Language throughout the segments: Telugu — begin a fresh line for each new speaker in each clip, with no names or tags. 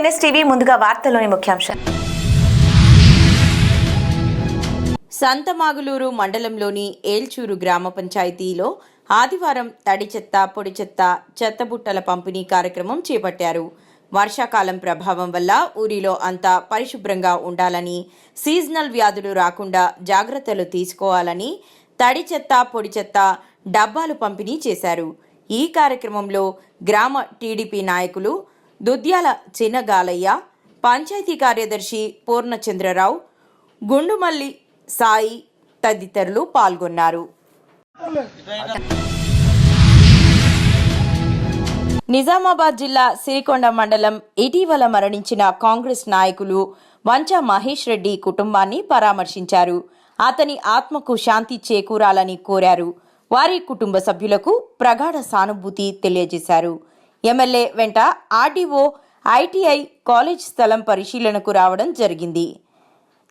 NSTV ముందుగా వార్తల్లోని ముఖ్యాంశాలు.
సంతమాగులూరు మండలంలోని ఏల్చూరు గ్రామ పంచాయతీలో ఆదివారం తడి చెత్త, పొడి చెత్త, చెత్తబుట్టల పంపిణీ కార్యక్రమం చేపట్టారు. వర్షాకాలం ప్రభావం వల్ల ఊరిలో అంతా పరిశుభ్రంగా ఉండాలని, సీజనల్ వ్యాధులు రాకుండా జాగ్రత్తలు తీసుకోవాలని తడి చెత్త, పొడి చెత్త డబ్బాలు పంపిణీ చేశారు. ఈ కార్యక్రమంలో గ్రామ టీడీపీ నాయకులు దుద్యాల చిన్నగాలయ్య, పంచాయతీ కార్యదర్శి పూర్ణచంద్రరావు, గుండుమల్లి సాయి తదితరులు పాల్గొన్నారు. నిజామాబాద్ జిల్లా సిరికొండ మండలం ఇటీవల మరణించిన కాంగ్రెస్ నాయకులు వంచా మహేష్ రెడ్డి కుటుంబాన్ని పరామర్శించారు. అతని ఆత్మకు శాంతి చేకూరాలని కోరారు. వారి కుటుంబ సభ్యులకు ప్రగాఢ సానుభూతి తెలియజేశారు. ఎమ్మెల్యే వెంట ఆర్డీఓ, ఐటీఐ కాలేజ్ స్థలం పరిశీలనకు రావడం జరిగింది.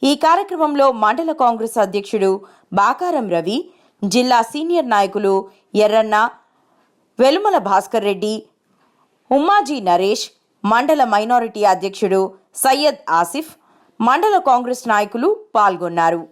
ఈ కార్యక్రమంలో మండల కాంగ్రెస్ అధ్యక్షుడు బాకారం రవి, జిల్లా సీనియర్ నాయకులు ఎర్రన్న, వెలుమల భాస్కర్ రెడ్డి, ఉమ్మాజీ నరేష్, మండల మైనారిటీ అధ్యక్షుడు సయ్యద్ ఆసిఫ్, మండల కాంగ్రెస్ నాయకులు పాల్గొన్నారు.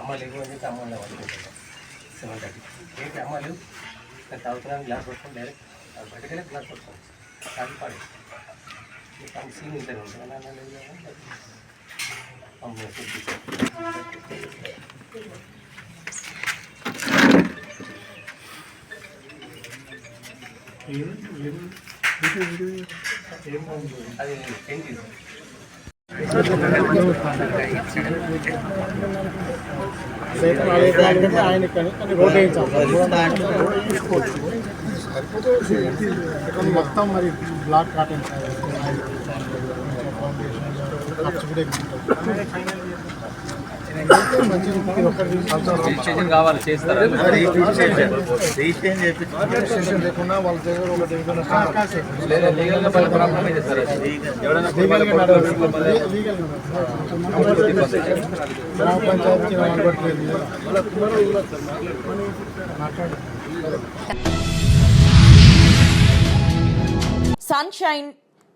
అమ్మలేవు అని చెప్పి అమ్మ అనుకుంటున్నాను 7:30 ఏంటి అమ్మ లేవు నేను తాగుతున్నాను గ్లాస్ పట్టుకొని డైరెక్ట్ బయటకెళ్ళి గ్లాస్ పట్టుకోండి తాగి పాడి మీకు సీన్ ఇంటర్ ఉంటుంది అది ఏంటి
ఆయన రోడ్ మొత్తం మరి బ్లాక్ కాటన్ ఖర్చు కూడా
కావాలి చేస్తారు
లేకుండా వాళ్ళ దగ్గర ఒక గ్రామ పంచాయతీ మాట్లాడు.
సన్షైన్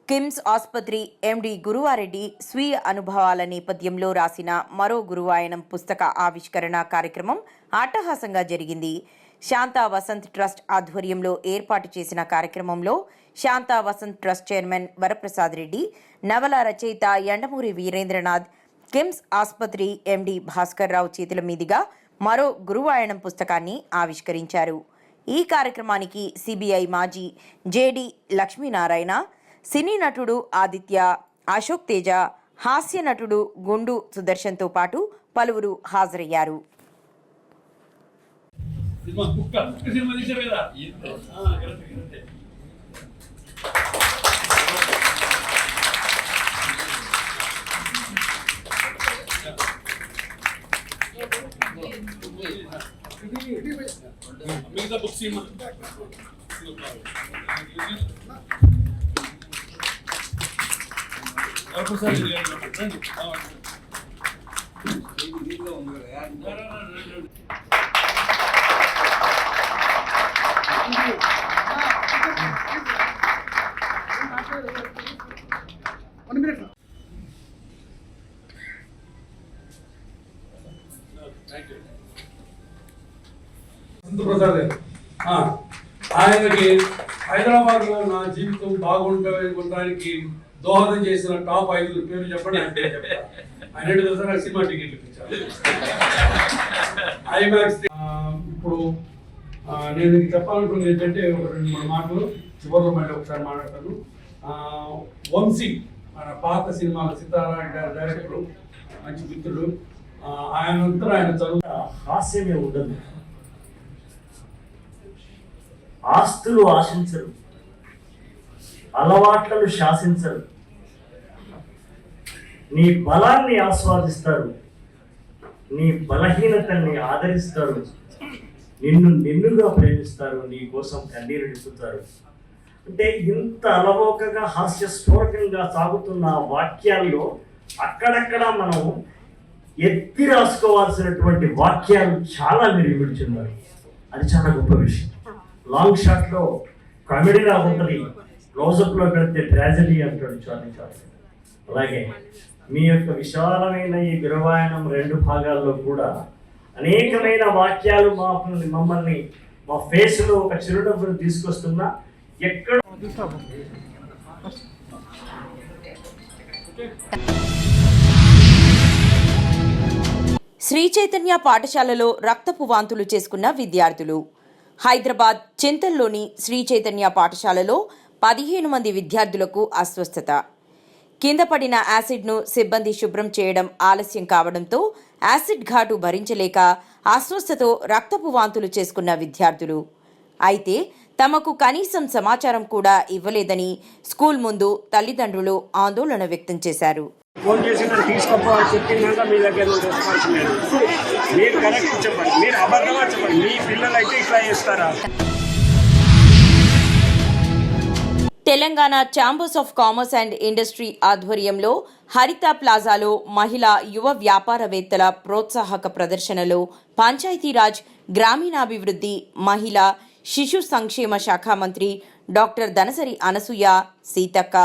కిమ్స్ ఆసుపత్రి ఎండి గురువారెడ్డి స్వీయ అనుభవాల నేపథ్యంలో రాసిన మరో గురువాయనం పుస్తక ఆవిష్కరణ కార్యక్రమం అట్టహాసంగా జరిగింది. శాంతా వసంత్ ట్రస్ట్ ఆధ్వర్యంలో ఏర్పాటు చేసిన కార్యక్రమంలో శాంతా వసంత్ ట్రస్ట్ చైర్మన్ వరప్రసాద్ రెడ్డి, నవల రచయిత యండమూరి వీరేంద్రనాథ్, కిమ్స్ ఆసుపత్రి ఎండి భాస్కర్ రావు చేతుల మీదుగా మరో గురువాయనం పుస్తకాన్ని ఆవిష్కరించారు. ఈ కార్యక్రమానికి సిబిఐ మాజీ జేడి లక్ష్మీనారాయణ, సినీ నటుడు ఆదిత్య, అశోక్ తేజ, హాస్య నటుడు గుండు సుదర్శన్తో పాటు పలువురు హాజరయ్యారు.
ప్రసాద్ ఆయనకి హైదరాబాద్లో నా జీవితం బాగుండడానికి దోహదం చేసిన టాప్ 5 పేర్లు చెప్పండి అంటే ఆయన తెలుసా, నాకు సినిమా టికెట్లు ఇప్పించారు. ఐమాక్స్ ఇప్పుడు నేను చెప్పాలనుకున్నది ఏంటంటే ఒక 2-3 మాటలు చివరిలో మళ్ళీ ఒకసారి మాట్లాడతాను. వంశీ మన పాత సినిమాల సితారా డైరెక్టర్, మంచి మిత్రుడు. ఆయన చదువు
హాస్యమే ఉండదు, ఆస్తులు ఆశించరు, అలవాట్లను శాసించరు, నీ బలాన్ని ఆస్వాదిస్తారు, నీ బలహీనతల్ని ఆదరిస్తారు, నిన్నుగా ప్రేమిస్తారు, నీ కోసం కన్నీరు నింపుతారు. అంటే ఇంత అలవోకగా హాస్యస్ఫోరకంగా సాగుతున్న వాక్యాల్లో అక్కడక్కడ మనం ఎత్తి రాసుకోవాల్సినటువంటి వాక్యాలు చాలా మీరు విడుచున్నారు. అది చాలా గొప్ప విషయం. లాంగ్ షాట్లో కామెడీ రాకుంటుంది, క్లోజప్లో పెడితే ట్రాజడీ అంటాడు చార్లీ చాప్లిన్. అలాగే మీ యొక్క విశాలమైన ఈ గురవాయనం 2 భాగాల్లో కూడా అనేకమైన వాక్యాలు మమ్మల్ని మా ఫేస్లో ఒక చిరునవ్వును తీసుకొస్తున్నా. ఎక్కడ
శ్రీ చైతన్య పాఠశాలలో రక్తపు వాంతులు చేసుకున్న విద్యార్థులు. హైదరాబాద్ చింతల్లోని శ్రీ చైతన్య పాఠశాలలో 15 మంది విద్యార్థులకు అస్వస్థత. కింద పడిన యాసిడ్ను సిబ్బంది శుభ్రం చేయడం ఆలస్యం కావడంతో యాసిడ్ ఘాటు భరించలేక అస్వస్థతో రక్తపు వాంతులు చేసుకున్న విద్యార్థులు. అయితే తమకు కనీసం సమాచారం కూడా ఇవ్వలేదని స్కూల్ ముందు తల్లిదండ్రులు ఆందోళన వ్యక్తం చేశారు.
ఫోన్ చేసి నన్ను తీసుకోపోవాలి చెప్పిందంటే మీ దగ్గర నుండి రెస్పాన్స్ లేదు. మీరు కరెక్ట్ చెప్పండి, మీరు అబద్ధమా చెప్పండి. మీ పిల్లలు అయితే ఇట్లా చేస్తారా?
Telangana chambers of commerce and industry ఆధ్వర్యంలో హరిత ప్లాజాలో మహిళా యువ వ్యాపారవేత్తల ప్రోత్సాహక ప్రదర్శనలో పంచాయతీరాజ్, గ్రామీణాభివృద్ధి, మహిళా శిశు సంక్షేమ శాఖ మంత్రి డాక్టర్ దనసరి అనసూయ సీతక్క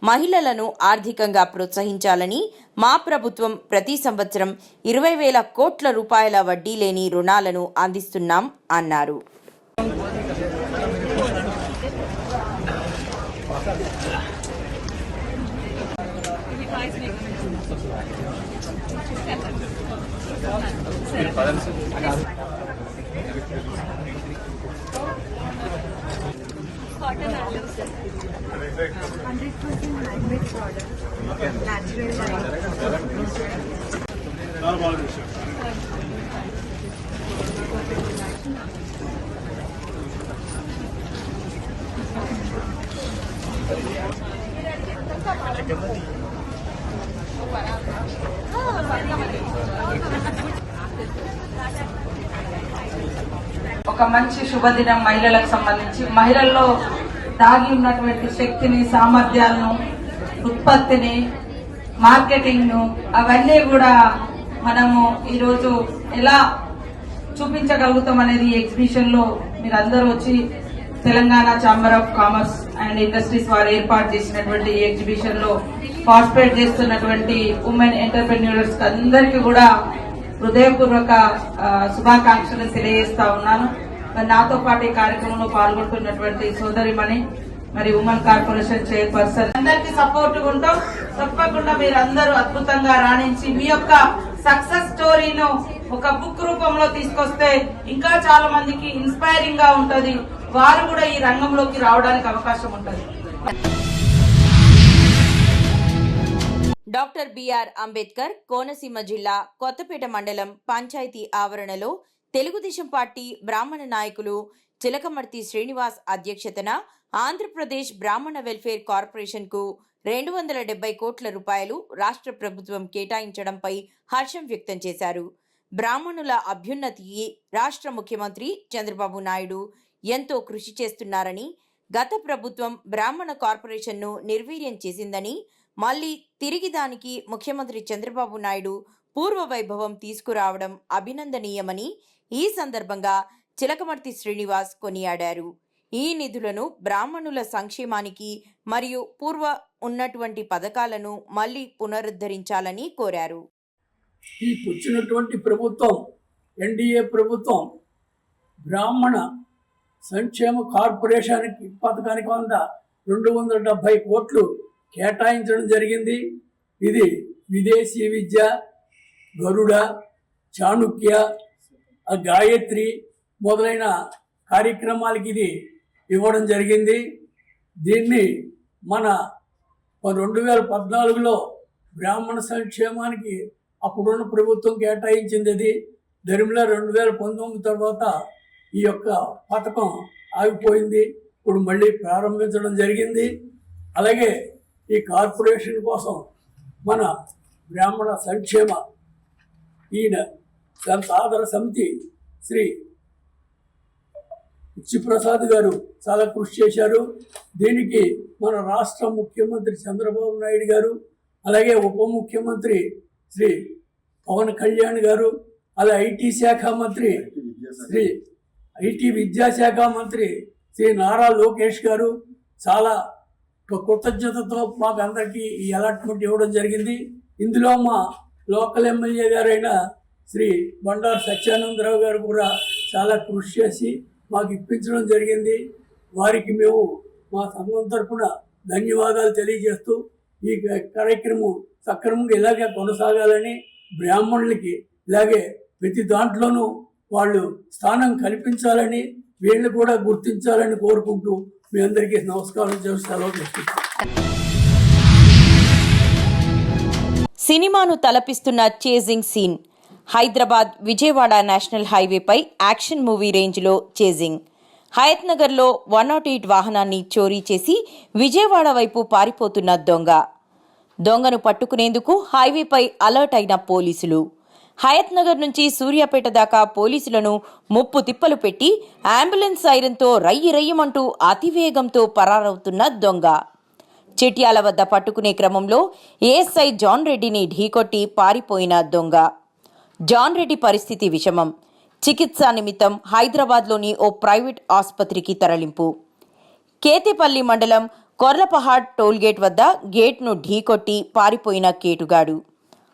మహిళలను ఆర్థికంగా ప్రోత్సహించాలని మా ప్రభుత్వం ప్రతి సంవత్సరం 20,000 కోట్ల రూపాయల వడ్డీ లేని రుణాలను అందిస్తున్నాం అన్నారు.
Cotton allows 100% man-made product, natural
ఒక మంచి శుభదినం మహిళలకు సంబంధించి మహిళల్లో దాగి ఉన్నటువంటి శక్తిని, సామర్థ్యాలను, ఉత్పత్తిని, మార్కెటింగ్ను అవన్నీ కూడా మనము ఈరోజు ఎలా చూపించగలుగుతాం అనేది ఎగ్జిబిషన్ లో మీరు అందరూ వచ్చి Telangana chamber of commerce and industries వారు ఏర్పాటు చేసినటువంటి ఈ ఎగ్జిబిషన్ లో పార్టిసిపేట్ చేస్తున్నటువంటి ఉమెన్ ఎంటర్ప్రెన్యూర్స్ అందరికీ కూడా హృదయపూర్వక శుభాకాంక్షలు తెలియజేస్తా ఉన్నాను. మరి నాతో పాటు ఈ కార్యక్రమంలో పాల్గొంటున్నటువంటి సోదరిమణి, మరి ఉమెన్ కార్పొరేషన్ చైర్పర్సన్ అందరికీ సపోర్ట్ ఉంటాం. తప్పకుండా మీరు అందరూ అద్భుతంగా రాణించి మీ యొక్క సక్సెస్ స్టోరీను ఒక బుక్ రూపంలో తీసుకొస్తే ఇంకా చాలా మందికి ఇన్స్పైరింగ్ గా ఉంటది. వారు కూడా ఈ రంగంలోకి రావడానికి అవకాశం ఉంటది.
డాక్టర్ బిఆర్ అంబేద్కర్ కోనసీమ జిల్లా కొత్తపేట మండలం పంచాయతీ ఆవరణలో తెలుగుదేశం పార్టీ బ్రాహ్మణ నాయకులు చిలకమర్తి శ్రీనివాస్ అధ్యక్షతన ఆంధ్రప్రదేశ్ బ్రాహ్మణ వెల్ఫేర్ కార్పొరేషన్ కు 270 కోట్ల రూపాయలు రాష్ట్ర ప్రభుత్వం కేటాయించడంపై హర్షం వ్యక్తం చేశారు. బ్రాహ్మణుల అభ్యున్నతికి రాష్ట్ర ముఖ్యమంత్రి చంద్రబాబు నాయుడు ఎంతో కృషి చేస్తున్నారని, గత ప్రభుత్వం బ్రాహ్మణ కార్పొరేషన్ను నిర్వీర్యం చేసిందని, మళ్లీ తిరిగి దానికి ముఖ్యమంత్రి చంద్రబాబు నాయుడు పూర్వ వైభవం తీసుకురావడం అభినందనీయమని ఈ సందర్భంగా చిలకమర్తి శ్రీనివాస్ కొనియాడారు. ఈ నిధులను బ్రాహ్మణుల సంక్షేమానికి మరియు పూర్వ ఉన్నటువంటి పథకాలను మళ్లీ పునరుద్ధరించాలని కోరారు.
ఈ వచ్చినటువంటి ప్రభుత్వం, ఎన్డీఏ ప్రభుత్వం, బ్రాహ్మణ సంక్షేమ కార్పొరేషన్ పథకానికి 270 కోట్లు కేటాయించడం జరిగింది. ఇది విదేశీ విద్య, గరుడ, చాణుక్య, గాయత్రి మొదలైన కార్యక్రమాలకి ఇది ఇవ్వడం జరిగింది. దీన్ని మన 2014లో బ్రాహ్మణ సంక్షేమానికి అప్పుడున్న ప్రభుత్వం కేటాయించింది. అది ధర్మిలో 2019 తర్వాత ఈ యొక్క పథకం ఆగిపోయింది. ఇప్పుడు మళ్ళీ ప్రారంభించడం జరిగింది. అలాగే ఈ కార్పొరేషన్ కోసం మన బ్రాహ్మణ సంక్షేమ ఈయన సాదర సమితి శ్రీ ప్రసాద్ గారు చాలా కృషి చేశారు. దీనికి మన రాష్ట్ర ముఖ్యమంత్రి చంద్రబాబు నాయుడు గారు, అలాగే ఉప ముఖ్యమంత్రి శ్రీ పవన్ కళ్యాణ్ గారు, అలా ఐటీ విద్యాశాఖ మంత్రి శ్రీ నారా లోకేష్ గారు చాలా కృతజ్ఞతతో మాకు అందరికీ ఈ అలాట్మెంట్ ఇవ్వడం జరిగింది. ఇందులో మా లోకల్ ఎమ్మెల్యే గారైన శ్రీ బండారు సత్యానందరావు గారు కూడా చాలా కృషి చేసి మాకు ఇప్పించడం జరిగింది. వారికి మేము మా సంఘం తరఫున ధన్యవాదాలు తెలియజేస్తూ ఈ కార్యక్రమం సక్రమంగా ఇలాగే కొనసాగాలని, బ్రాహ్మణులకి ఇలాగే ప్రతి దాంట్లోనూ వాళ్ళు స్థానం కల్పించాలని, వీళ్ళు కూడా గుర్తించాలని కోరుకుంటూ మీ అందరికీ నమస్కారం చేసి సెలవు తీసుకుంటాం.
సినిమాను తలపిస్తున్న chasing scene. Hyderabad Vijayawada national హైవేపై యాక్షన్ మూవీ రేంజ్లో చేజింగ్. హయత్ నగర్లో 108 వాహనాన్ని చోరీ చేసి విజయవాడ వైపు పారిపోతున్న దొంగను పట్టుకునేందుకు హైవేపై అలర్ట్ అయిన పోలీసులు. హయత్ నగర్ నుంచి సూర్యాపేట దాకా పోలీసులను ముప్పు తిప్పలు పెట్టి అంబులెన్స్ సైరన్తో రయ్యమంటూ అతివేగంతో పరారవుతున్న దొంగ. చిట్యాల వద్ద పట్టుకునే క్రమంలో ఏఎస్ఐ జాన్ రెడ్డిని ఢీకొట్టి పారిపోయిన దొంగ. జాన్ రెడ్డి పరిస్థితి విషమం. చికిత్స నిమిత్తం హైదరాబాద్లోని ఓ ప్రైవేట్ ఆసుపత్రికి తరలింపు. కేతేపల్లి మండలం కొర్లపహాడ్ టోల్గేట్ వద్ద గేట్ను ఢీకొట్టి పారిపోయిన కేటుగాడు.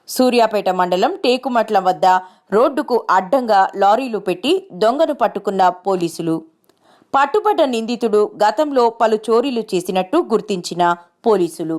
సూర్యాపేట మండలం టేకుమట్ల వద్ద రోడ్డుకు అడ్డంగా లారీలు పెట్టి దొంగను పట్టుకున్న పోలీసులు. పట్టుబడ్డ నిందితుడు గతంలో పలు చోరీలు చేసినట్టు గుర్తించిన పోలీసులు.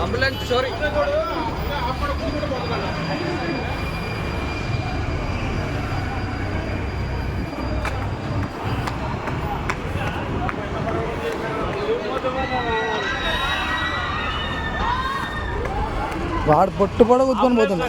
అంబులెన్స్ సారీ
వాడు పొట్టు పొడ కూర్చొని పోతుంది.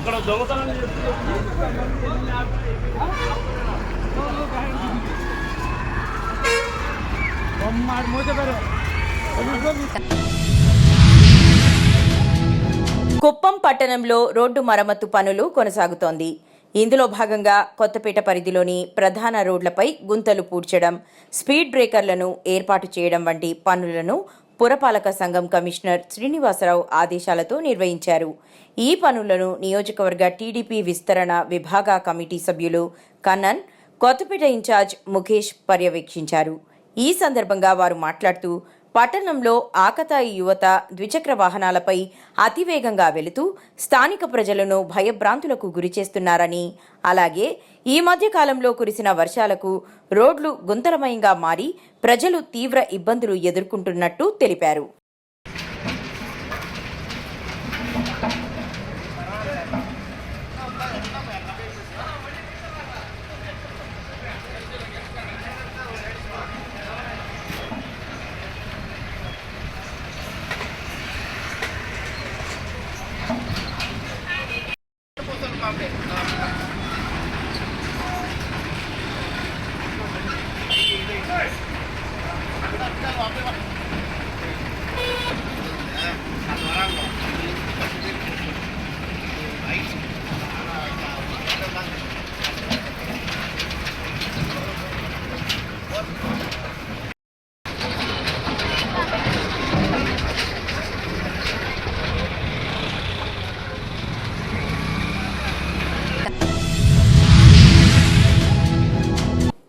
కుప్పం పట్టణంలో రోడ్డు మరమ్మతు పనులు కొనసాగుతోంది. ఇందులో భాగంగా కొత్తపేట పరిధిలోని ప్రధాన రోడ్లపై గుంతలు పూడ్చడం, స్పీడ్ బ్రేకర్లను ఏర్పాటు చేయడం వంటి పనులను పురపాలక సంఘం కమిషనర్ శ్రీనివాసరావు ఆదేశాలతో నిర్వహించారు. ఈ పనులను నియోజకవర్గ టీడీపీ విస్తరణ విభాగ కమిటీ సభ్యులు కన్నన్, కొత్తపేట ఇన్ఛార్జ్ ముఖేష్ పర్యవేక్షించారు. ఈ సందర్భంగా వారు మాట్లాడుతూ పట్టణంలో ఆకతాయి యువత ద్విచక్ర వాహనాలపై అతివేగంగా వెళుతూ స్థానిక ప్రజలను భయభ్రాంతులకు గురిచేస్తున్నారని, అలాగే ఈ మధ్య కాలంలో కురిసిన వర్షాలకు రోడ్లు గుంతలమయంగా మారి ప్రజలు తీవ్ర ఇబ్బందులు ఎదుర్కొంటున్నట్టు తెలిపారు.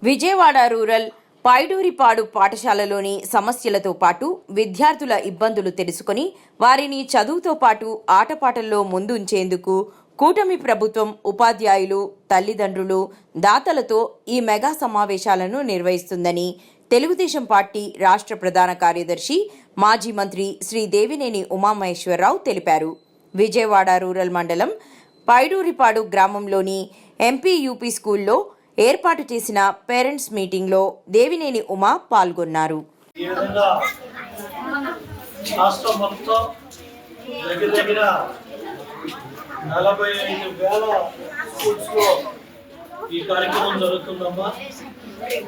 విజయవాడ రూరల్ పైడూరిపాడు పాఠశాలలోని సమస్యలతో పాటు విద్యార్థుల ఇబ్బందులు తెలుసుకుని వారిని చదువుతో పాటు ఆటపాటల్లో ముందుంచేందుకు కూటమి ప్రభుత్వం ఉపాధ్యాయులు, తల్లిదండ్రులు, దాతలతో ఈ మెగా సమావేశాలను నిర్వహిస్తుందని తెలుగుదేశం పార్టీ రాష్ట్ర ప్రధాన కార్యదర్శి మాజీ మంత్రి శ్రీ దేవినేని ఉమామహేశ్వరరావు తెలిపారు. విజయవాడ రూరల్ మండలం పైడూరిపాడు గ్రామంలోని ఎంపీయూపీ స్కూల్లో ఏర్పాటు చేసిన పేరెంట్స్ మీటింగ్లో దేవినేని ఉమా పాల్గొన్నారు.
ఈ విధంగా రాష్ట్రం మొత్తం దగ్గర 45,000 స్కూల్స్లో ఈ కార్యక్రమం జరుగుతుందమ్మా.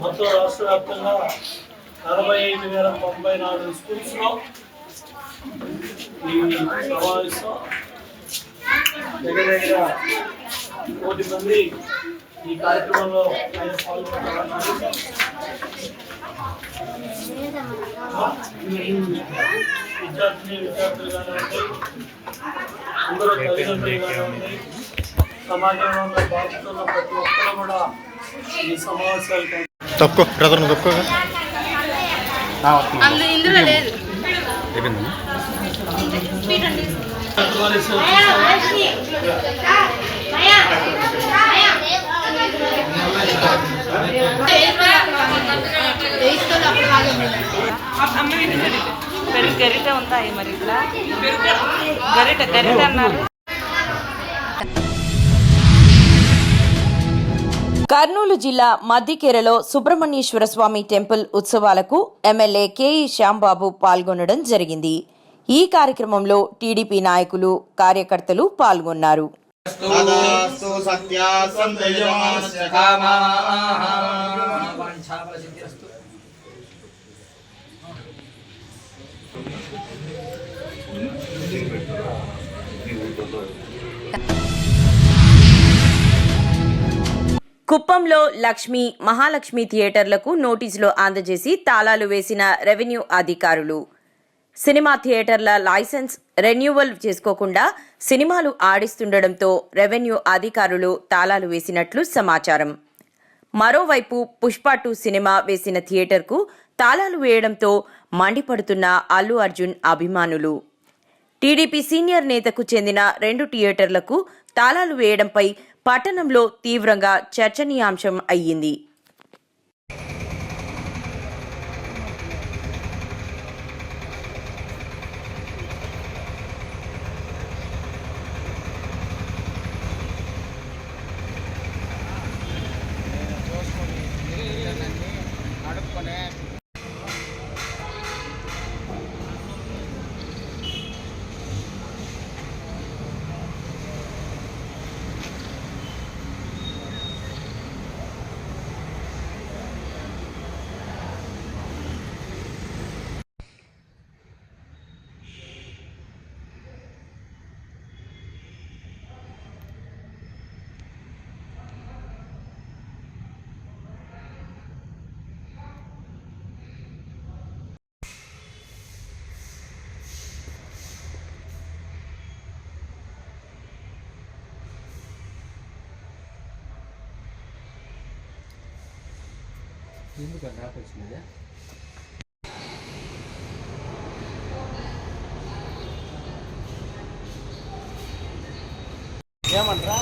మొత్తం రాష్ట్ర వ్యాప్తంగా 45,094 స్కూల్స్లో ఈ సమావేశం దగ్గర 1,000 మంది ఈ కార్యక్రమంలో పాల్గొంటున్నారు. విద్యార్థులు కానివ్వండి, అందరూ తల్లిదండ్రులు కానివ్వండి, సమాజంలో బాధితున్న ప్రతి ఒక్కరు కూడా ఈ సమావేశాలు
గరిట ఉంటాయి మరి ఇట్లా గరిట అన్నారు.
కర్నూలు జిల్లా మద్దికేరలో సుబ్రహ్మణ్యేశ్వర స్వామి టెంపుల్ ఉత్సవాలకు ఎమ్మెల్యే కేఈ శ్యాంబాబు పాల్గొనడం జరిగింది. ఈ కార్యక్రమంలో టీడీపీ నాయకులు, కార్యకర్తలు పాల్గొన్నారు. కుప్పంలో లక్ష్మి, మహాలక్ష్మి థియేటర్లకు నోటీసులు అందజేసి తాళాలు వేసిన రెవెన్యూ అధికారులు. సినిమా థియేటర్ల లైసెన్స్ రెన్యువల్ చేసుకోకుండా సినిమాలు ఆడిస్తుండటంతో రెవెన్యూ అధికారులు తాళాలు వేసినట్లు సమాచారం. మరోవైపు పుష్ప 2 సినిమా వేసిన థియేటర్కు తాళాలు వేయడంతో మండిపడుతున్న అల్లు అర్జున్ అభిమానులు. టీడీపీ సీనియర్ నేతకు చెందిన 2 థియేటర్లకు తాళాలు వేయడంపై పట్టణంలో తీవ్రంగా చర్చనీయాంశం అయ్యింది.
ఎందుకన్నా వచ్చిందా? ఏమంటారా?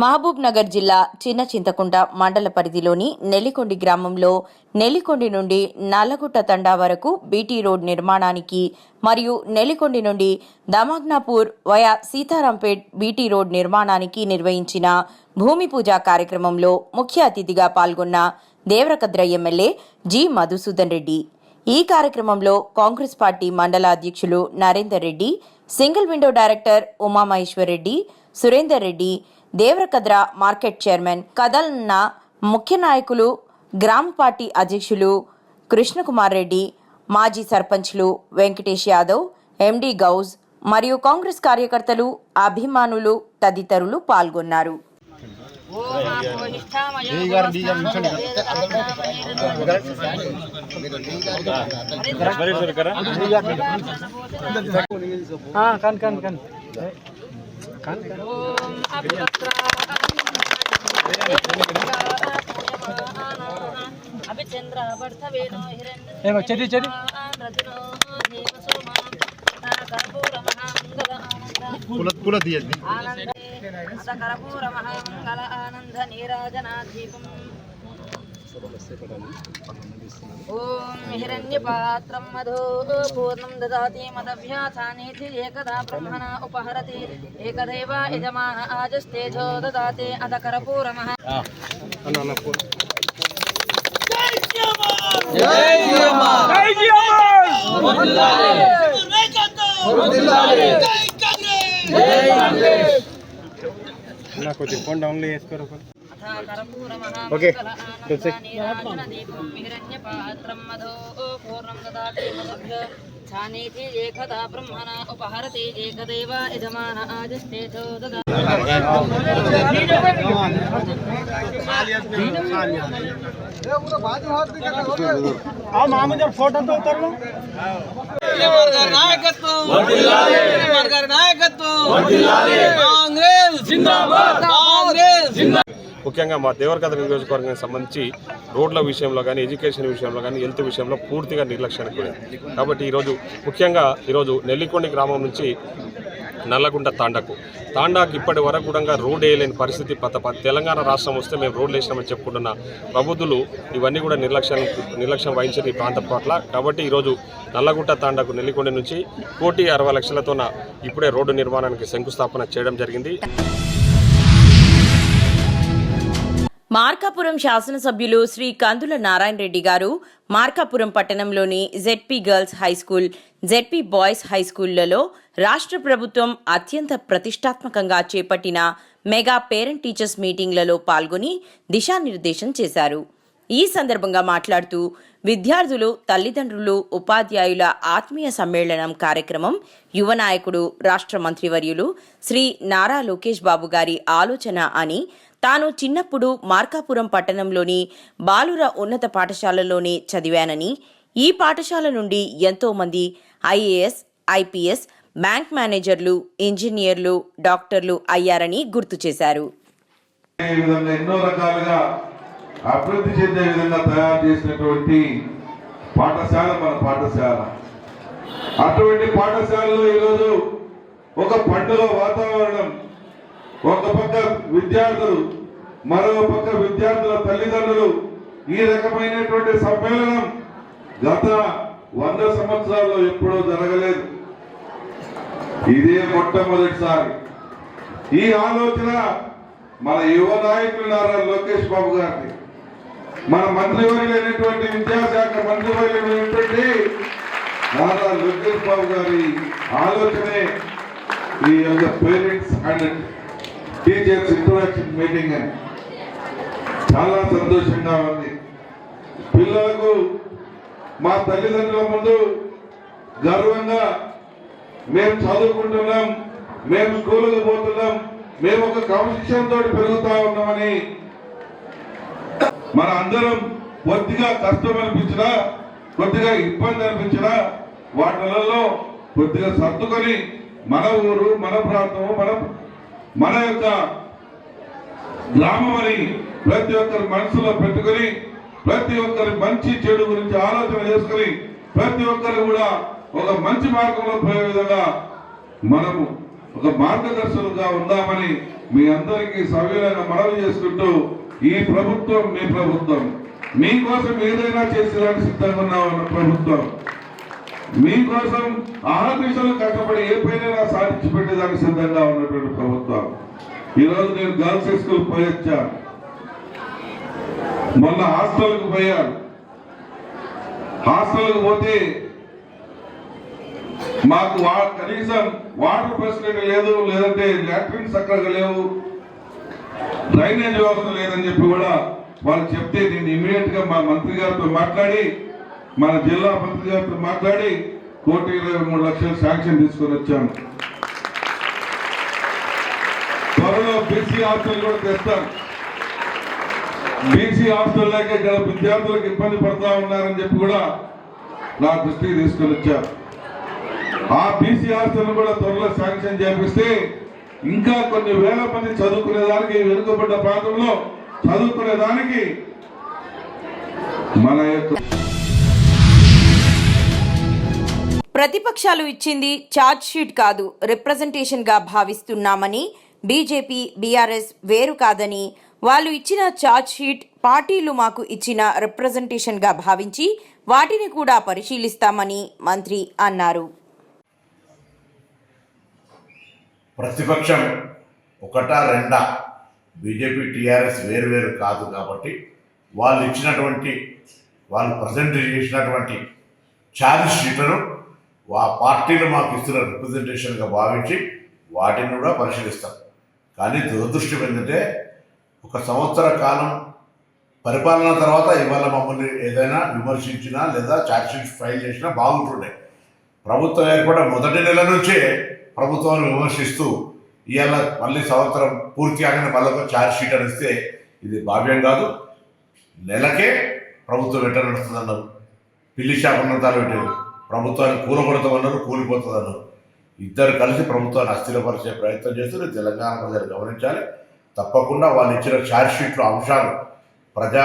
మహబూబ్ నగర్ జిల్లా చిన్న చింతకుంట మండల పరిధిలోని నెల్లికొండి గ్రామంలో నెల్లికొండి నుండి నల్లగుట్ట తండా వరకు బీటీ రోడ్ నిర్మాణానికి మరియు నెల్లికొండి నుండి Damagnapur via Sitarampet BT road నిర్మాణానికి నిర్వహించిన భూమి పూజ కార్యక్రమంలో ముఖ్య అతిథిగా పాల్గొన్న దేవరకద్ర ఎమ్మెల్యే జి మధుసూదన్ రెడ్డి. ఈ కార్యక్రమంలో కాంగ్రెస్ పార్టీ మండల అధ్యక్షులు Narender Reddy, single window director Umamaheshwar Reddy, Surender Reddy, Devarakadra market chairman కదల్న, ముఖ్య నాయకులు, గ్రామ పార్టీ అధ్యక్షులు కృష్ణకుమార్ రెడ్డి, మాజీ సర్పంచ్లు వెంకటేష్ యాదవ్, ఎండి గౌజ్ మరియు కాంగ్రెస్ కార్యకర్తలు, అభిమానులు తదితరులు పాల్గొన్నారు.
అత కర్పూర మహామంగళ ఆనంద నీరాజనాదీపం ఓం హిరణ్యపాత్రం మధు పూర్ణం దదాతి మదభ్యాసానేతి ఏకదా బ్రహ్మణ ఉపహరతి ఏకదేవ యజమాన ఆజస్తేజో దదాతి అత కర్పూర మహా
కొద్ది ఫోన్ డౌన్లో చేసుకోరు.
ఓకే హిరణ్యపాత్రం మధు పూర్ణం దదాతి మదభ్యాసానేతి ఏకదా బ్రహ్మణ ఉపహరతి ఏకదేవ యజమాన ఆజస్తేజో దదాతి
ముఖ్యంగా మా దేవరకథ నియోజకవర్గానికి సంబంధించి రోడ్ల విషయంలో కానీ, ఎడ్యుకేషన్ విషయంలో కానీ, హెల్త్ విషయంలో పూర్తిగా నిర్లక్ష్యానికి గురైంది. కాబట్టి ఈరోజు నెల్లికొండ గ్రామం నుంచి నల్లగుంట తాండాకు ఇప్పటి వరకు కూడా రోడ్ వేయలేని పరిస్థితి. తెలంగాణ రాష్ట్రం వస్తే మేము రోడ్లు వేసినామని చెప్పుకుంటున్న ప్రబుద్ధులు ఇవన్నీ కూడా నిర్లక్ష్యం వహించిన ఈ ప్రాంతం పట్ల. కాబట్టి ఈరోజు నల్లగుంట తాండాకు నెల్లికొండ నుంచి 1,60,00,000లతో ఇప్పుడే రోడ్డు నిర్మాణానికి శంకుస్థాపన చేయడం జరిగింది.
మార్కాపురం శాసనసభ్యులు శ్రీ కందుల నారాయణ రెడ్డి గారు మార్కాపురం పట్టణంలోని ZP girls high school, ZP boys హైస్కూళ్లలో రాష్ట్ర ప్రభుత్వం అత్యంత ప్రతిష్టాత్మకంగా చేపట్టిన మెగా పేరెంట్ టీచర్స్ మీటింగ్లలో పాల్గొని దిశానిర్దేశం చేశారు. ఈ సందర్భంగా మాట్లాడుతూ విద్యార్థులు, తల్లిదండ్రులు, ఉపాధ్యాయుల ఆత్మీయ సమ్మేళనం కార్యక్రమం యువ నాయకుడు, రాష్ట్ర మంత్రివర్యులు శ్రీ నారా లోకేష్ బాబు గారి ఆలోచన అని, తాను చిన్నప్పుడు మార్కాపురం పట్టణంలోని బాలుర ఉన్నత పాఠశాలలోనే చదివానని, ఈ పాఠశాల నుండి ఎంతో మంది ఐఏఎస్, ఐపీఎస్, బ్యాంక్ మేనేజర్లు, ఇంజనీర్లు, డాక్టర్లు అయ్యారని గుర్తు చేశారు.
ఎన్నో రకాలుగా అభివృద్ధి చెందే విధంగా తయారు చేసినటువంటి పాఠశాల మన పాఠశాల. అటువంటి పాఠశాలలో ఈరోజు ఒక పండుగ వాతావరణం, ఒక పక్క విద్యార్థులు, మరో పక్క విద్యార్థుల తల్లిదండ్రులు, ఈ రకమైనటువంటి సమ్మేళనం గత 100 సంవత్సరాల్లో ఎప్పుడూ జరగలేదు. ఇదే మొట్టమొదటిసారి. ఈ ఆలోచన మన యువ నాయకులు నారా లోకేష్ బాబు గారిని, మన మంత్రివర్యులైనటువంటి విద్యాశాఖ మంత్రివర్యులైనటువంటి నారా లోకేష్ బాబు గారి ఆలోచనే ఈ యొక్క parents and teachers interaction meeting అని. చాలా సంతోషంగా ఉంది. పిల్లలకు మా తల్లిదండ్రుల ముందు గర్వంగా మేము చదువుకుంటున్నాం, మేము స్కూలుకు పోతున్నాం, మేము ఒక క్రమశిక్షణ తోటి పెరుగుతా ఉన్నామని మన అందరం కొద్దిగా కష్టం అనిపించినా, కొద్దిగా ఇబ్బంది అనిపించినా వాటిలలో కొద్దిగా సర్దుకొని మన ఊరు, మన ప్రాంతము, మన యొక్క గ్రామం అని ప్రతి ఒక్కరి మనసులో పెట్టుకుని, ప్రతి ఒక్కరి మంచి చెడు గురించి ఆలోచన చేసుకుని, ప్రతి ఒక్కరు కూడా ఒక మంచి మార్గంలో పోయే విధంగా మనము ఒక మార్గదర్శకులుగా ఉందామని మీ అందరికీ సవినయంగా మనవి చేసుకుంటూ, ఈ ప్రభుత్వం మీ ప్రభుత్వం, మీకోసం ఏదైనా చేసేదానికి సిద్ధంగా ఉన్నామన్న ప్రభుత్వం, మీకోసం ఆహర్నిశలు కష్టపడి ఏ పైన సాధించి పెట్టేదానికి సిద్ధంగా ఉన్నటువంటి ప్రభుత్వం. ఈరోజు నేను గర్ల్స్ హై స్కూల్ పోయొచ్చాను, మొన్న హాస్టల్కు పోయాను. హాస్టల్కు పోతే మాకు కనీసం వాటర్ ఫెసిలిటీ లేదు, లేదంటే లాట్రిన్స్ అక్కడ లేవు, డ్రైనేజ్ వ్యవస్థ లేదని చెప్పి కూడా వాళ్ళు చెప్తే నేను ఇమీడియట్ గా మా మంత్రి గారితో మాట్లాడి, మన జిల్లా మంత్రి గారితో మాట్లాడి 1,23,00,000 శాంక్షన్ తీసుకొని వచ్చాను. త్వరలో బీసీ హాస్టల్ కూడా తెస్తాను. బీసీ హాస్టల్ లేక ఇక్కడ విద్యార్థులకు ఇబ్బంది పడుతూ ఉన్నారని చెప్పి కూడా నా దృష్టికి తీసుకొని వచ్చారు. ఆ బీసీ హాస్టల్ కూడా త్వరలో శాంక్షన్ చేపిస్తే ఇంకా కొన్ని వేల మంది చదువుకునేదానికి, వెనుకబడ్డ ప్రాంతంలో చదువుకునేదానికి మన యొక్క
ప్రతిపక్షాలు ఇచ్చింది ఛార్జ్ షీట్ కాదు, రిప్రజెంటేషన్ గా భావిస్తున్నామని బీజేపీ, బీఆర్ఎస్ వేరు కాదని, వాళ్ళు ఇచ్చిన ఛార్జ్ షీట్ పార్టీలు మాకు ఇచ్చిన రిప్రజెంటేషన్గా భావించి వాటిని కూడా పరిశీలిస్తామని మంత్రి అన్నారు.
ప్రతిపక్షం ఒకటా రెండా, బీజేపీ టీఆర్ఎస్ వేరు కాదు కాబట్టి వాళ్ళు ఇచ్చినటువంటి, వాళ్ళు ప్రజెంట్ చేసినటువంటి ఛార్జ్ షీట్లను ఆ పార్టీలు మాకు ఇస్తున్న రిప్రజెంటేషన్గా భావించి వాటిని కూడా పరిశీలిస్తాం. కానీ దురదృష్టం ఏంటంటే ఒక సంవత్సర కాలం పరిపాలన తర్వాత ఇవాళ మమ్మల్ని ఏదైనా విమర్శించినా లేదా ఛార్జ్ షీట్ ఫైల్ చేసినా బాగుంటుండే. ప్రభుత్వం ఏర్పడిన మొదటి నెల నుంచే ప్రభుత్వాన్ని విమర్శిస్తూ ఇవాళ మళ్ళీ సంవత్సరం పూర్తి కాగానే మళ్ళీ ఒక ఛార్జ్ షీట్ అని ఇస్తే ఇది భావ్యం కాదు. నెలకే ప్రభుత్వం ఎట్లా నడుస్తుందన్నారు, పిల్లి శాపనంతాలు పెట్టారు, ప్రభుత్వాన్ని కూలగొడతామన్నారు, కూలిపోతుందన్నారు. ఇద్దరు కలిసి ప్రభుత్వాన్ని అస్థిరపరిచే ప్రయత్నం చేస్తూ తెలంగాణ ప్రజలు గమనించాలి. తప్పకుండా వాళ్ళు ఇచ్చిన ఛార్జ్ షీట్లో అంశాలు, ప్రజా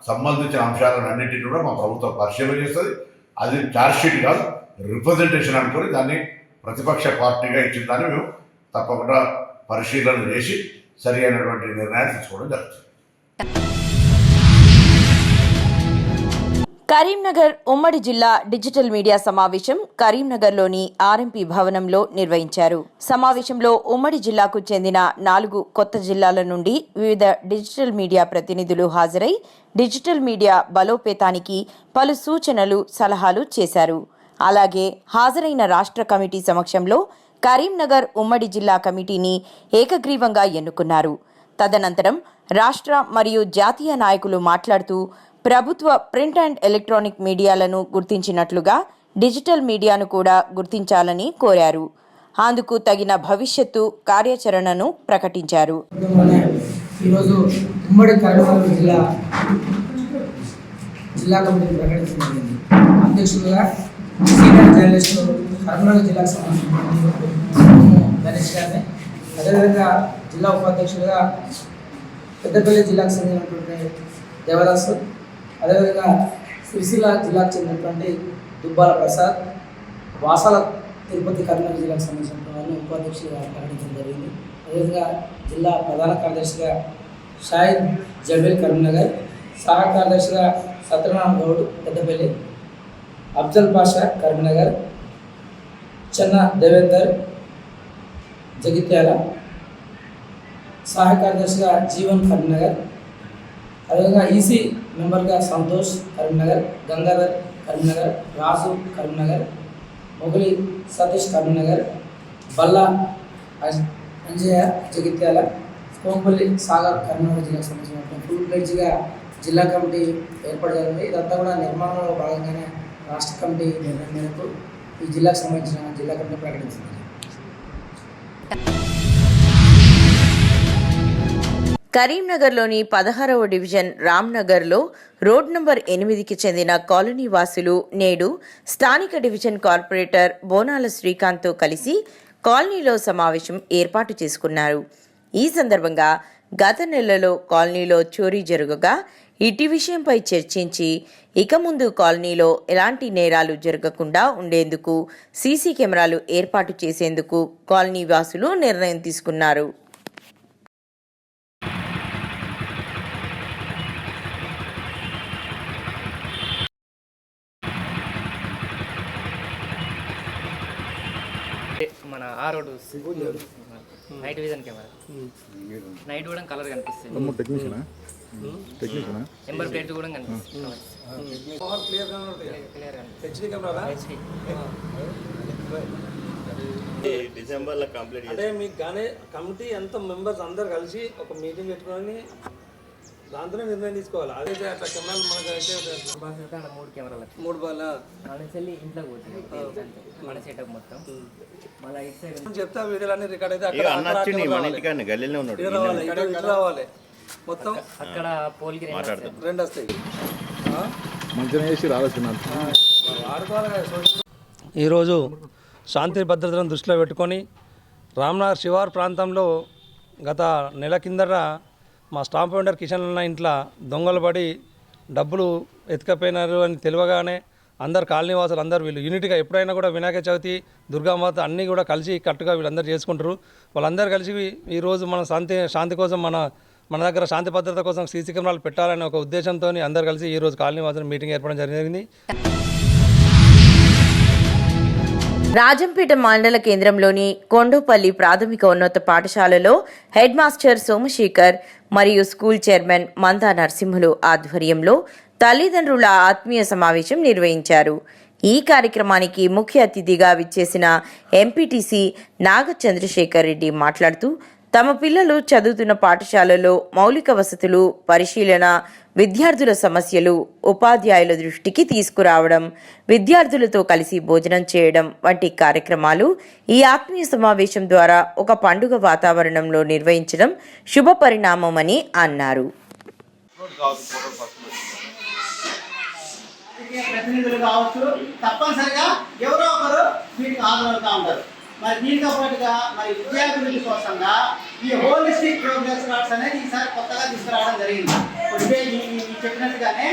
సంబంధించిన అంశాలను అన్నింటినీ కూడా మా ప్రభుత్వం పరిశీలన చేస్తుంది. అది ఛార్జ్ షీట్ కాదు, రిప్రజెంటేషన్ అనుకొని దాన్ని ప్రతిపక్ష పార్టీగా ఇచ్చిన దాన్ని మేము తప్పకుండా పరిశీలన చేసి సరి అయినటువంటి నిర్ణయాలు తీసుకోవడం జరుగుతుంది.
కరీంనగర్ ఉమ్మడి జిల్లా డిజిటల్ మీడియా సమావేశం కరీంనగర్లోని ఆర్ఎంపీ భవనంలో నిర్వహించారు. సమావేశంలో ఉమ్మడి జిల్లాకు చెందిన 4 కొత్త జిల్లాల నుండి వివిధ డిజిటల్ మీడియా ప్రతినిధులు హాజరై డిజిటల్ మీడియా బలోపేతానికి పలు సూచనలు, సలహాలు చేశారు. అలాగే హాజరైన రాష్ట్ర కమిటీ సమక్షంలో కరీంనగర్ ఉమ్మడి జిల్లా కమిటీని ఏకగ్రీవంగా ఎన్నుకున్నారు. తదనంతరం రాష్ట్ర మరియు జాతీయ నాయకులు మాట్లాడుతూ ప్రభుత్వ ప్రింట్ అండ్ ఎలక్ట్రానిక్ మీడియాలను గుర్తించినట్లుగా డిజిటల్ మీడియాను కూడా గుర్తించాలని కోరారు. అందుకు తగిన భవిష్యత్తు కార్యాచరణను ప్రకటించారు.
ఈరోజు ఉమ్మడి కరీంనగర్ జిల్లా కమిటీ ప్రకటించబడింది. అధ్యక్షులుగా సీనియర్ జర్నలిస్ట్ కరీంనగర్ జిల్లాకు సంబంధించిన గణేష్ గారిని, అదేవిధంగా జిల్లా ఉపాధ్యక్షులుగా పెద్దపల్లి జిల్లాకు చెందినటువంటి దేవదాసు, అదేవిధంగా సిరిసిల్ల జిల్లాకు చెందినటువంటి దుబ్బాల ప్రసాద్, వాసాల తిరుపతి కరీంనగర్ జిల్లాకు సంబంధించిన వారిని ఉపాధ్యక్షులుగా ప్రకటించడం జరిగింది. అదేవిధంగా జిల్లా ప్రధాన కార్యదర్శిగా షాహిద్ జమీల్ కరీంనగర్, సహాయ కార్యదర్శిగా సత్యనారాయణ గౌడ్ పెద్దపల్లి, అఫ్జల్ పాషా కరీంనగర్, చెన్న దేవేందర్ జగిత్యాల, సహాయ కార్యదర్శిగా జీవన్ కరీంనగర్, అదేవిధంగా ఈసీ మెంబర్గా సంతోష్ కరీంనగర్, గంగాధర్ కరీంనగర్, రాజు కరీంనగర్, మొగలి సతీష్ కరీంనగర్, బల్లా అంజయ్య జగిత్యాల, కోంపల్లి సాగర్ కరీంనగర్ జిల్లాకు సంబంధించిన ఫుల్ ప్లేజ్గా జిల్లా కమిటీ ఏర్పాటు జరిగింది. ఇదంతా కూడా నిర్మాణంలో భాగంగానే రాష్ట్ర కమిటీ నిర్ణయం మేరకు ఈ జిల్లాకు సంబంధించిన జిల్లా కమిటీ ప్రకటించింది.
కరీంనగర్లోని 16వ డివిజన్ రామ్నగర్లో రోడ్ నంబర్ 8కి చెందిన కాలనీ వాసులు నేడు స్థానిక డివిజన్ కార్పొరేటర్ బోనాల శ్రీకాంత్తో కలిసి కాలనీలో సమావేశం ఏర్పాటు చేసుకున్నారు. ఈ సందర్భంగా గత నెలలో కాలనీలో చోరీ జరగగా ఇటీ విషయంపై చర్చించి ఇక ముందు కాలనీలో ఎలాంటి నేరాలు జరగకుండా ఉండేందుకు సీసీ కెమెరాలు ఏర్పాటు చేసేందుకు కాలనీ వాసులు నిర్ణయం తీసుకున్నారు.
మన ఆ road night vision camera, night కూడా కలర్ కనిపిస్తుంది, నెంబర్ ప్లేట్ కూడా కనిపిస్తుంది.
డిసెంబర్లో కంప్లీట్
అంటే మీకు కానీ కమిటీ ఎంత మెంబర్స్ అందరు కలిసి ఒక మీటింగ్ పెట్టుకొని దాంతోనే నిర్ణయం తీసుకోవాలి. అదే అట్లా కెమెరాలు మనకు అయితే
3 కెమెరాలు
3 బాల్
చెల్లి ఇంట్లో పోతుంది మన సెటప్ మొత్తం. మళ్ళీ ఇటు సైడ్
చెప్తా వీడియోలు అన్ని రికార్డ్ అయితే
మన ఇంటికాన్ని గల్లీలో ఉన్నాడు
రావాలి మొత్తం.
అక్కడ పోల్కి
2 వస్తాయి. ఈరోజు శాంతి భద్రతలను దృష్టిలో పెట్టుకొని రామ్నగర్ శివారు ప్రాంతంలో గత నెల కిందట మా స్టాంప్ వెండర్ కిషన్ అన్న ఇంట్లో దొంగలు పడి డబ్బులు ఎత్తుకపోయినారు అని తెలియగానే అందరు కాలనీ వాసులు అందరూ వీళ్ళు యూనిట్గా ఎప్పుడైనా కూడా వినాయక చవితి దుర్గామాత అన్నీ కూడా కలిసి కట్టుగా వీళ్ళందరూ చేసుకుంటారు. వాళ్ళందరూ కలిసి ఈరోజు మన శాంతి కోసం మన దగ్గర శాంతి భద్రత కోసం సీసీ కెమెరాలు పెట్టాలనే ఒక ఉద్దేశంతో అందరూ కలిసి ఈరోజు కాలనీ వాసులు మీటింగ్ ఏర్పడడం జరిగింది.
రాజంపేట మండల కేంద్రంలోని కొండపల్లి ప్రాథమిక ఉన్నత పాఠశాలలో హెడ్ మాస్టర్ సోమశేఖర్ మరియు స్కూల్ చైర్మన్ మందా నరసింహులు ఆధ్వర్యంలో తల్లిదండ్రుల ఆత్మీయ సమావేశం నిర్వహించారు. ఈ కార్యక్రమానికి ముఖ్య అతిథిగా విచ్చేసిన ఎంపీటీసీ నాగ చంద్రశేఖర్ రెడ్డి మాట్లాడుతూ తమ పిల్లలు చదువుతున్న పాఠశాలలో మౌలిక వసతులు పరిశీలన, విద్యార్థుల సమస్యలు ఉపాధ్యాయుల దృష్టికి తీసుకురావడం, విద్యార్థులతో కలిసి భోజనం చేయడం వంటి కార్యక్రమాలు ఈ ఆత్మీయ సమావేశం ద్వారా ఒక పండుగ వాతావరణంలో నిర్వహించడం శుభ పరిణామమని అన్నారు.
ప్రతినిధులు కావచ్చు, తప్పనిసరిగా ఎవరో ఒకరు వీటికి హాజరవుతూ ఉంటారు. మరి దీంతో పాటుగా మరి విద్యార్థుల కోసంగా ఈ హోలిస్టిక్ ప్రోగ్రెస్ కార్డ్స్ అనేది ఈసారి కొత్తగా తీసుకురావడం జరిగింది. ఇప్పుడే చెప్పినట్టుగానే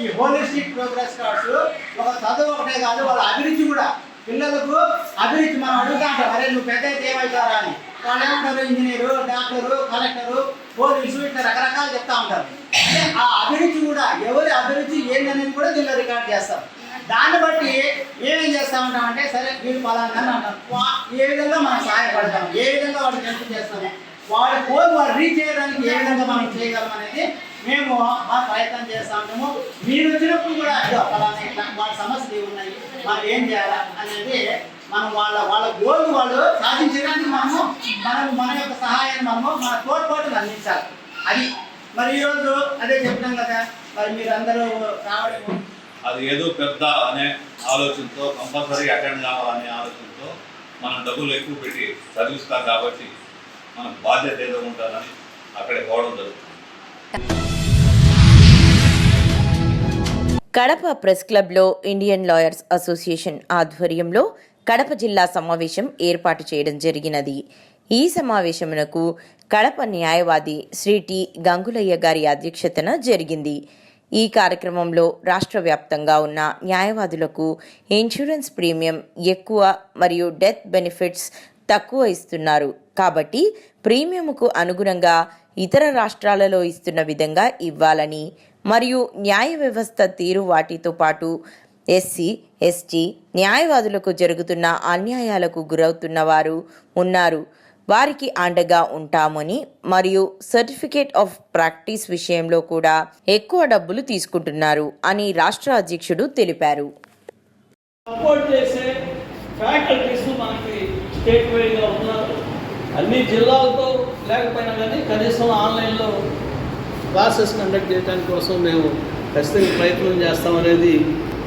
ఈ హోలిస్టిక్ ప్రోగ్రెస్ కార్డ్స్ ఒక చదువు ఒకటే కాదు, వాళ్ళ అభిరుచి కూడా, పిల్లలకు అభిరుచి మనం అడుగుతా ఉంటాం, అరే నువ్వు పెద్ద అయితే ఏమవుతారా అని. వాళ్ళు ఏమంటారు, ఇంజనీరు, డాక్టరు, కలెక్టరు, పోలీసు, ఇట్లా రకరకాలు చెప్తా ఉంటారు. అంటే ఆ అభిరుచి కూడా, ఎవరి అభిరుచి ఏంటనేది కూడా దీనిలో రికార్డ్ చేస్తారు. దాన్ని బట్టి ఏమేం చేస్తూ ఉంటామంటే, సరే వీళ్ళు పలానా అంటారు, ఏ విధంగా మనం సహాయపడతాము, ఏ విధంగా వాడికి హెల్ప్ చేస్తాము, వాడి గోల్ వాడు రీచ్ చేయడానికి ఏ విధంగా మనం చేయగలం అనేది మేము మా ప్రయత్నం చేస్తూ ఉంటాము. మీరు వచ్చినప్పుడు కూడా పలానా ఇట్లా వాళ్ళ సమస్యలు ఏమున్నాయి, మనం ఏం చేయాలా అనేది మనం వాళ్ళ గోల్ వాళ్ళు సాధించడానికి మన యొక్క సహాయాన్ని మన తోడ్పాటును అందించాలి. అది మరి ఈరోజు అదే చెప్తాం కదా, మరి మీరందరూ రావడం
అది ఏదో పెద్ద అనే ఆలోచనతో, కంపల్సరీ అటెండ్ కావాలనే ఆలోచనతో మనం డబ్బులు ఎక్కువ పెట్టి చదివిస్తాం కాబట్టి మన బాధ్యత ఏదో ఉంటుందని అక్కడికి పోవడం జరుగుతుంది.
కడప ప్రెస్ క్లబ్లో ఇండియన్ లాయర్స్ అసోసియేషన్ ఆధ్వర్యంలో కడప జిల్లా సమావేశం ఏర్పాటు చేయడం జరిగినది. ఈ సమావేశమునకు కడప న్యాయవాది శ్రీ టి గంగులయ్య గారి అధ్యక్షతన జరిగింది. ఈ కార్యక్రమంలో రాష్ట్ర వ్యాప్తంగా ఉన్న న్యాయవాదులకు ఇన్సూరెన్స్ ప్రీమియం ఎక్కువ మరియు డెత్ బెనిఫిట్స్ తక్కువ ఇస్తున్నారు కాబట్టి ప్రీమియంకు అనుగుణంగా ఇతర రాష్ట్రాలలో ఇస్తున్న విధంగా ఇవ్వాలని, మరియు న్యాయ వ్యవస్థ తీరు వాటితో పాటు ఎస్సీ, ఎస్టీ న్యాయవాదులకు జరుగుతున్న అన్యాయాలకు గురవుతున్న వారు ఉన్నారు, వారికి అండగా ఉంటామని, మరియు సర్టిఫికేట్ ఆఫ్ ప్రాక్టీస్ విషయంలో కూడా ఎక్కువ డబ్బులు తీసుకుంటున్నారు అని రాష్ట్ర అధ్యక్షుడు తెలిపారు.
సపోర్ట్ చేసే ఫ్యాకల్టీస్ మనకి స్టేట్ వైడ్గా ఉన్నారు. అన్ని జిల్లాలతో లేకపోయినా కానీ కనీసం ఆన్లైన్లో క్లాసెస్ కండక్ట్ చేయడానికి కోసం మేము ఖచ్చితంగా ప్రయత్నం చేస్తామనేది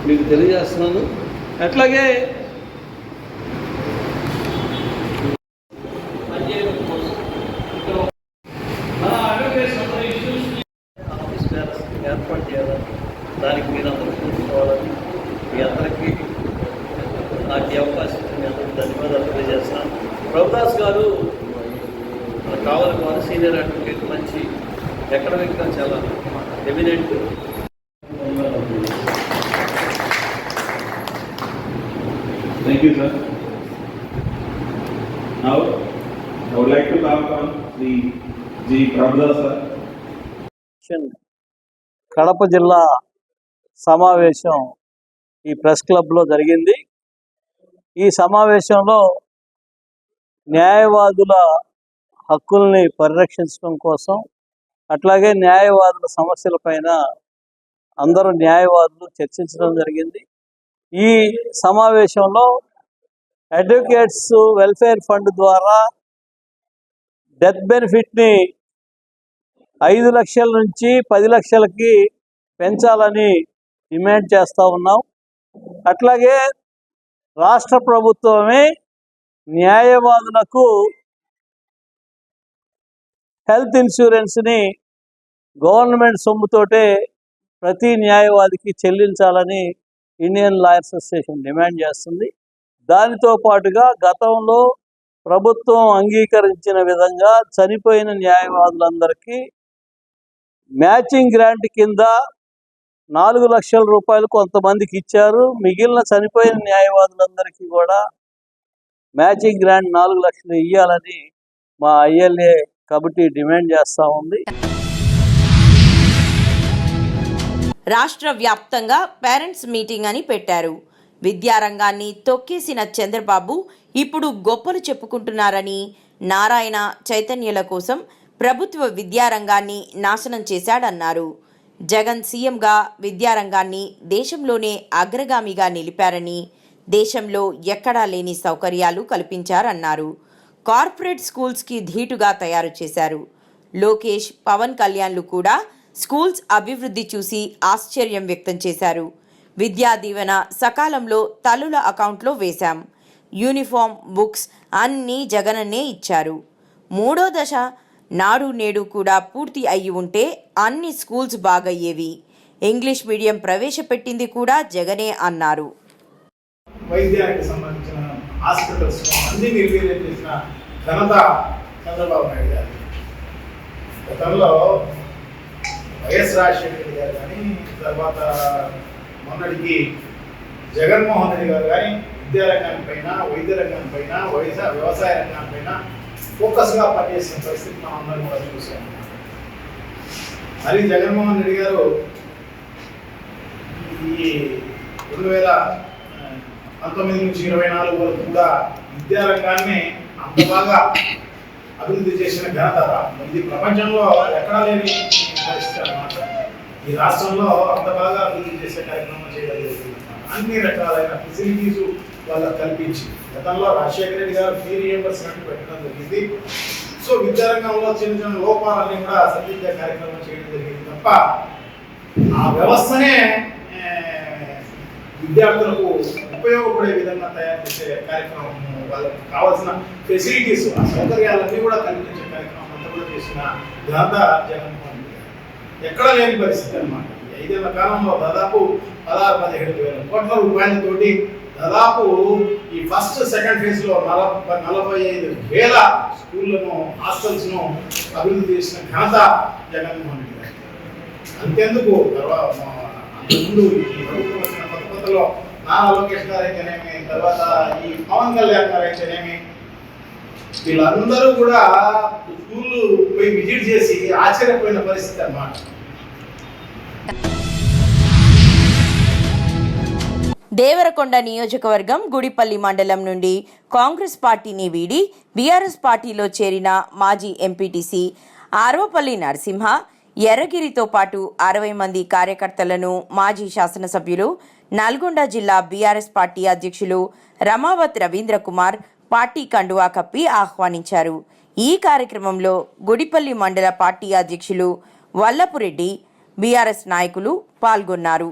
మీకు తెలియజేస్తున్నాను. అట్లాగే ఏర్పాటు చేయాలని, దానికి మీరు అందరూ చూసుకోవాలని మీ అందరికీ నాకు ఈ అవకాశం మీ అందరికీ ధన్యవాదాలు తెలియజేస్తాను. ప్రభుదాస్ గారు మనకు కావాలి వారు సీనియర్ అడ్వకేట్, మంచి ఎకడమిక్గా చాలా eminent.
Thank you, sir. Now, I would like to call on Sri G. Prabhudas, sir.
Kadapa జిల్లా సమావేశం ఈ ప్రెస్ క్లబ్లో జరిగింది. ఈ సమావేశంలో న్యాయవాదుల హక్కుల్ని పరిరక్షించడం కోసం, అట్లాగే న్యాయవాదుల సమస్యలపైన అందరూ న్యాయవాదులు చర్చించడం జరిగింది. ఈ సమావేశంలో అడ్వకేట్స్ వెల్ఫేర్ ఫండ్ ద్వారా డెత్ బెనిఫిట్ని 5 లక్షల నుంచి 10 లక్షలకి పెంచాలని డిమాండ్ చేస్తూ ఉన్నాం. అట్లాగే రాష్ట్ర ప్రభుత్వమే న్యాయవాదులకు హెల్త్ ఇన్సూరెన్స్ని గవర్నమెంట్ సొమ్ముతోటే ప్రతి న్యాయవాదికి చెల్లించాలని ఇండియన్ లాయర్స్ అసోసియేషన్ డిమాండ్ చేస్తుంది. దానితో పాటుగా గతంలో ప్రభుత్వం అంగీకరించిన విధంగా చనిపోయిన న్యాయవాదులందరికీ మ్యాచింగ్ గ్రాంట్ కింద 4 లక్షల రూపాయలు కొంతమందికి ఇచ్చారు. మిగిలిన చనిపోయిన న్యాయవాదులందరికీ కూడా మ్యాచింగ్ గ్రాంట్ 4 లక్షలు ఇవ్వాలని మా ILA కమిటీ డిమాండ్ చేస్తూ ఉంది.
రాష్ట్ర వ్యాప్తంగా పేరెంట్స్ మీటింగ్ అని పెట్టారు. విద్యారంగాన్ని తొక్కేసిన చంద్రబాబు ఇప్పుడు గొప్పలు చెప్పుకుంటున్నారని, నారాయణ చైతన్యుల కోసం ప్రభుత్వ విద్యారంగాన్ని నాశనం చేశాడన్నారు. జగన్ సీఎంగా విద్యారంగాన్ని దేశంలోనే అగ్రగామిగా నిలిపారని, దేశంలో ఎక్కడా లేని సౌకర్యాలు కల్పించారన్నారు. కార్పొరేట్ స్కూల్స్కి ధీటుగా తయారు చేశారు. లోకేష్, పవన్ కళ్యాణ్లు కూడా స్కూల్స్ అభివృద్ధి చూసి ఆశ్చర్యం వ్యక్తం చేశారు. విద్యా దీవెన సకాలంలో తల్లుల అకౌంట్లో వేశాం. యూనిఫామ్, బుక్స్ అన్నీ జగనన్నే ఇచ్చారు. 3వ దశ నాడు నేడు కూడా పూర్తి అయ్యి ఉంటే అన్ని స్కూల్స్ బాగయ్యేవి. ఇంగ్లీష్ మీడియం ప్రవేశపెట్టింది కూడా జగనే అన్నారు.
వైద్యానికి సంబంధించిన హాస్పిటల్స్ అన్ని నిర్వీర్యం చేసిన ఘనత చంద్రబాబు నాయుడు గారు. గతంలో వైఎస్ రాజశేఖర గారు కానీ, తర్వాత మొన్నటికి జగన్మోహన్ రెడ్డి గారు కానీ విద్యారంగాని పైన, వైద్య రంగాని పైన, వ్యవసాయ రంగాని పైన ఫోకస్గా పనిచేసిన పరిస్థితి మనం అందరం కూడా చూసాము. మరి జగన్మోహన్ రెడ్డి గారు ఈ 2019 నుంచి 24 వరకు కూడా విద్యారంగాన్ని అంత బాగా అభివృద్ధి చేసిన ఘనత ఇది ప్రపంచంలో ఎక్కడా లేని పరిస్థితి అన్నమాట. ఈ రాష్ట్రంలో అంత బాగా అభివృద్ధి చేసే కార్యక్రమం చేయడం జరుగుతుంది. అన్ని రకాలైన ఫెసిలిటీస్ వాళ్ళకి కల్పించి, గతంలో రాజశేఖర రెడ్డి గారు ఫీ రియంబర్స్మెంట్ పెట్టడం జరిగింది. సో విద్యారంగంలో చిన్న చిన్న లోపాలన్నీ కూడా సరిదిద్దే కార్యక్రమం చేయడం జరిగింది తప్ప ఆ వ్యవస్థనే విద్యార్థులకు ఉపయోగపడే విధంగా తయారు చేసే కార్యక్రమం, వాళ్ళకి కావాల్సిన ఫెసిలిటీస్, ఆ సౌకర్యాలన్నీ కూడా కల్పించే కార్యక్రమం అంతా కూడా చేసిన ఘనత జగన్మోహన్ రెడ్డి గారు. ఎక్కడ లేని పరిస్థితి అన్నమాట. 5 ఏళ్ల కాలంలో దాదాపు 16-17 వేల కోట్ల రూపాయలతోటి దాదాపు ఈ ఫస్ట్ సెకండ్ ఫేజ్లో 45,000 స్కూళ్లను, హాస్టల్స్ను అభివృద్ధి చేసిన ఘనత జగన్మోహన్ రెడ్డి గారు. అంతేందుకు ముందు ఈ ప్రభుత్వం వచ్చిన కొత్తలో నారా లోకేష్ గారు అయితేనేమి, తర్వాత ఈ పవన్ కళ్యాణ్ గారు అయితేనేమి, వీళ్ళందరూ కూడా స్కూళ్ళు పోయి విజిట్ చేసి ఆశ్చర్యపోయిన పరిస్థితి అన్నమాట.
దేవరకొండ నియోజకవర్గం గుడిపల్లి మండలం నుండి కాంగ్రెస్ పార్టీని వీడి బీఆర్ఎస్ పార్టీలో చేరిన మాజీ ఎంపీటీసీ ఆర్వపల్లి నరసింహ, ఎర్రగిరితో పాటు 60 మంది కార్యకర్తలను మాజీ శాసనసభ్యులు, నల్గొండ జిల్లా బీఆర్ఎస్ పార్టీ అధ్యక్షులు రమావత్ రవీంద్ర కుమార్ పార్టీ కండువా కప్పి ఆహ్వానించారు. ఈ కార్యక్రమంలో గుడిపల్లి మండల పార్టీ అధ్యక్షులు వల్లపురెడ్డి, బీఆర్ఎస్ నాయకులు పాల్గొన్నారు.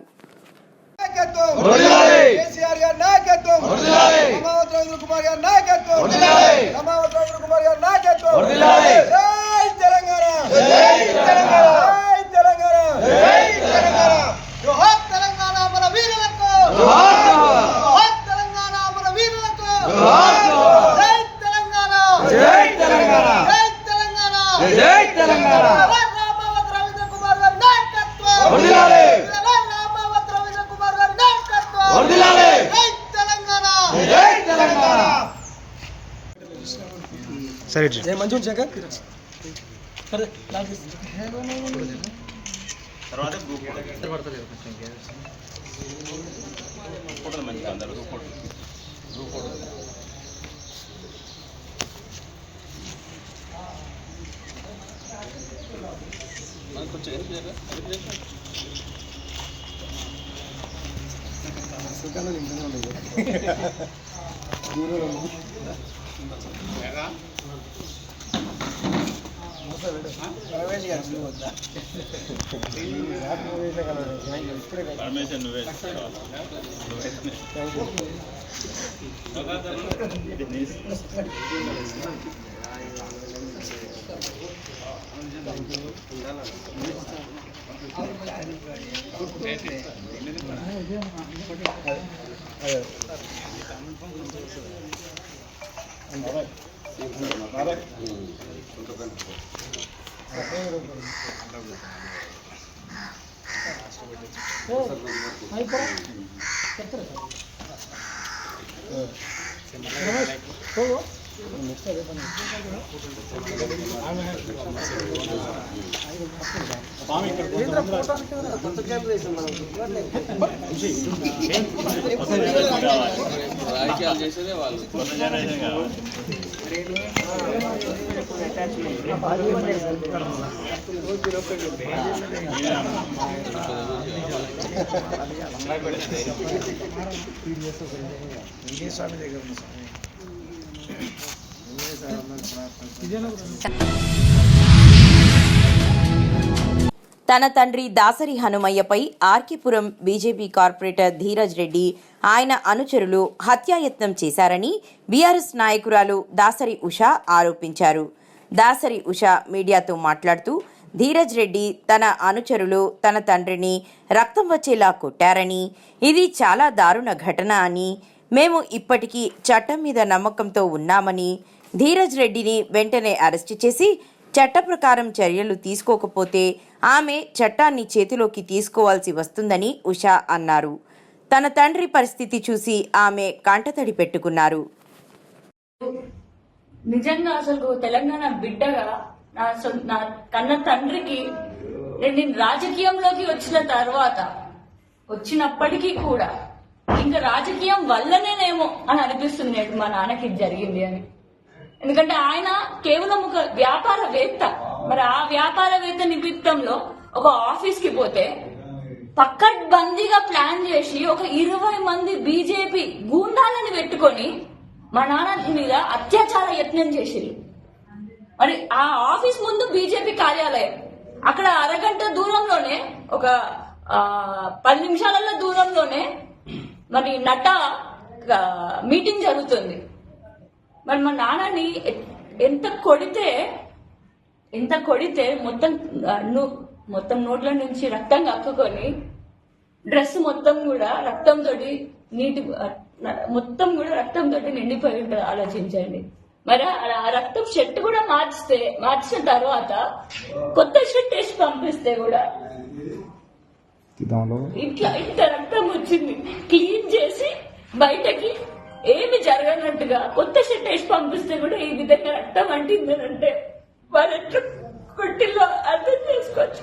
సరే మంచి శంకర్
తర్వాత గ్రూప్ ఫోటోలు మంచిగా అందరూ గ్రూప్ ఫోటో రాజకీయాలు చేసేదే వాళ్ళు కొత్త జనరేషన్ కావాలి.
తన తండ్రి దాసరి హనుమయ్యపై ఆర్కిపురం బీజేపీ కార్పొరేటర్ ధీరజ్ రెడ్డి ఆయన అనుచరులు హత్యాయత్నం చేశారని బీఆర్ఎస్ నాయకురాలు దాసరి ఉష ఆరోపించారు. దాసరి ఉష మీడియాతో మాట్లాడుతూ ధీరజ్ రెడ్డి తన అనుచరులు తన తండ్రిని రక్తం వచ్చేలా కొట్టారని, ఇది చాలా దారుణ ఘటన అని, మేము ఇప్పటికీ చట్టం మీద నమ్మకంతో ఉన్నామని, ధీరజ్ రెడ్డిని వెంటనే అరెస్టు చేసి చట్ట ప్రకారం చర్యలు తీసుకోకపోతే ఆమె చట్టాన్ని చేతిలోకి తీసుకోవాల్సి వస్తుందని ఉష అన్నారు. తన తండ్రి పరిస్థితి చూసి ఆమె కంటతడి పెట్టుకున్నారు.
నిజంగా అసలు తెలంగాణ బిడ్డగా నా కన్న తండ్రికి నేను రాజకీయంలోకి వచ్చినప్పటికీ కూడా ఇంకా రాజకీయం వల్లనేనేమో అని అనిపిస్తుంది మా నాన్నకి జరిగింది అని. ఎందుకంటే ఆయన కేవలం ఒక వ్యాపారవేత్త. మరి ఆ వ్యాపారవేత్త నిమిత్తంలో ఒక ఆఫీస్ కి పోతే పక్కడ్బందీగా ప్లాన్ చేసి ఒక 20 మంది బీజేపీ గూండాలను పెట్టుకొని మా నాన్న మీద అత్యాచార యత్నం చేసిరు. మరి ఆ ఆఫీస్ ముందు బీజేపీ కార్యాలయం, అక్కడ అరగంట దూరంలోనే ఒక 10 నిమిషాల దూరంలోనే మరి నడ్డా మీటింగ్ జరుగుతుంది. మరి మా నాన్నని ఎంత కొడితే మొత్తం నోట్ల నుంచి రక్తం కక్కుకొని డ్రెస్ మొత్తం కూడా రక్తంతో నిండిపోయి ఉంటుంది. ఆలోచించండి. మరి ఆ రక్తం షర్ట్ కూడా మార్చిన తర్వాత కొత్త షర్ట్ వేసి పంపిస్తే కూడా ఇంత రక్తం వచ్చింది. క్లీన్ చేసి బయటకి ఏమి జరగనట్టుగా కొత్త షర్ట్ వేసి పంపిస్తే కూడా ఈ విధంగా రక్తం అంటిందనంటే వాళ్ళు ఎట్లా కొట్టిల్లో అర్థం చేసుకోవచ్చు.